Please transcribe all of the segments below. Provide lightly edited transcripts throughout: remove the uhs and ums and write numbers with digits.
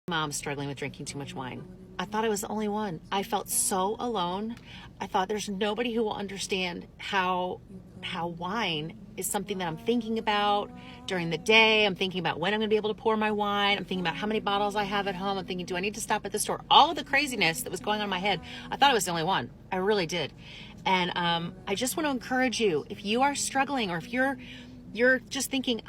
Mom struggling with drinking too much wine. I thought I was the only one. I felt so alone. I thought there's nobody who will understand how wine is something that I'm thinking about during the day. I'm thinking about when I'm going to be able to pour my wine. I'm thinking about how many bottles I have at home. I'm thinking, do I need to stop at the store? All of the craziness that was going on in my head. I thought I was the only one. I really did. And I just want to encourage you, if you are struggling, or if you're just thinking,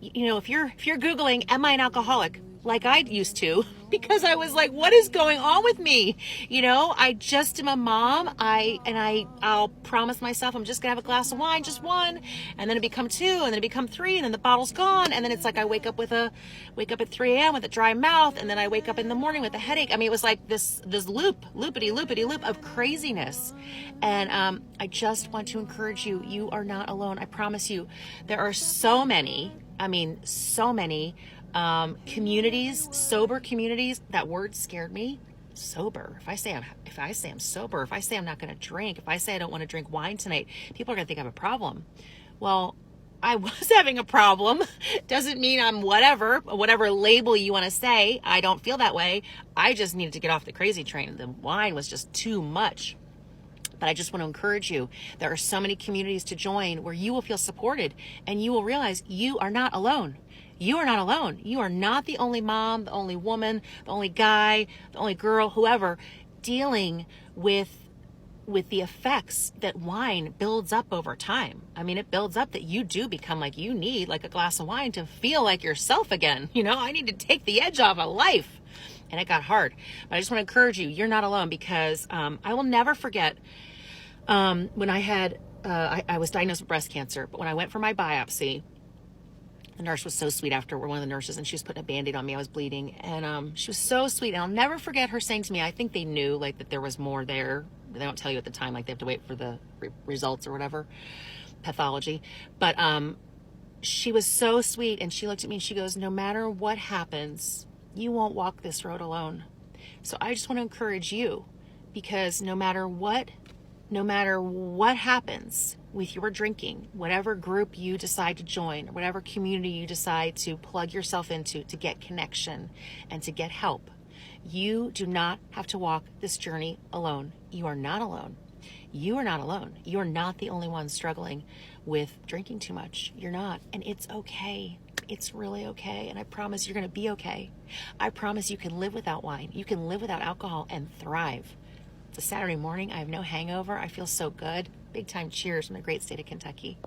if you're Googling, am I an alcoholic? Like I used to, because I was like, what is going on with me? I just am a mom. I'll promise myself I'm just gonna have a glass of wine, just one, and then it become two, and then it become three, and then the bottle's gone, and then it's like I wake up at 3 a.m. with a dry mouth, and then I wake up in the morning with a headache. I mean, it was like this loopity loop of craziness. And I just want to encourage you, you are not alone. I promise you, there are so many communities, sober communities. That word scared me. Sober. If I say I'm sober, if I say I'm not going to drink, if I say I don't want to drink wine tonight, people are going to think I have a problem. Well, I was having a problem. Doesn't mean I'm whatever label you want to say. I don't feel that way. I just needed to get off the crazy train. The wine was just too much. But I just want to encourage you. There are so many communities to join where you will feel supported, and you will realize you are not alone. You are not alone. You are not the only mom, the only woman, the only guy, the only girl, whoever, dealing with the effects that wine builds up over time. I mean, it builds up that you do become like, you need like a glass of wine to feel like yourself again. I need to take the edge off of life. And it got hard. But I just want to encourage you, you're not alone, because I will never forget when I had, I was diagnosed with breast cancer, but when I went for my biopsy, the nurse was so sweet after, one of the nurses, and she was putting a Band-Aid on me. I was bleeding, and she was so sweet. And I'll never forget her saying to me, I think they knew like that there was more there. They don't tell you at the time, like they have to wait for the results or whatever, pathology. But she was so sweet, and she looked at me and she goes, no matter what happens, you won't walk this road alone. So I just want to encourage you, because no matter what happens with your drinking, whatever group you decide to join, whatever community you decide to plug yourself into to get connection and to get help, you do not have to walk this journey alone. You are not alone. You are not alone. You are not the only one struggling with drinking too much. You're not. And it's okay. It's really okay. And I promise you're going to be okay. I promise you can live without wine. You can live without alcohol and thrive. It's a Saturday morning. I have no hangover. I feel so good. Big time cheers from the great state of Kentucky.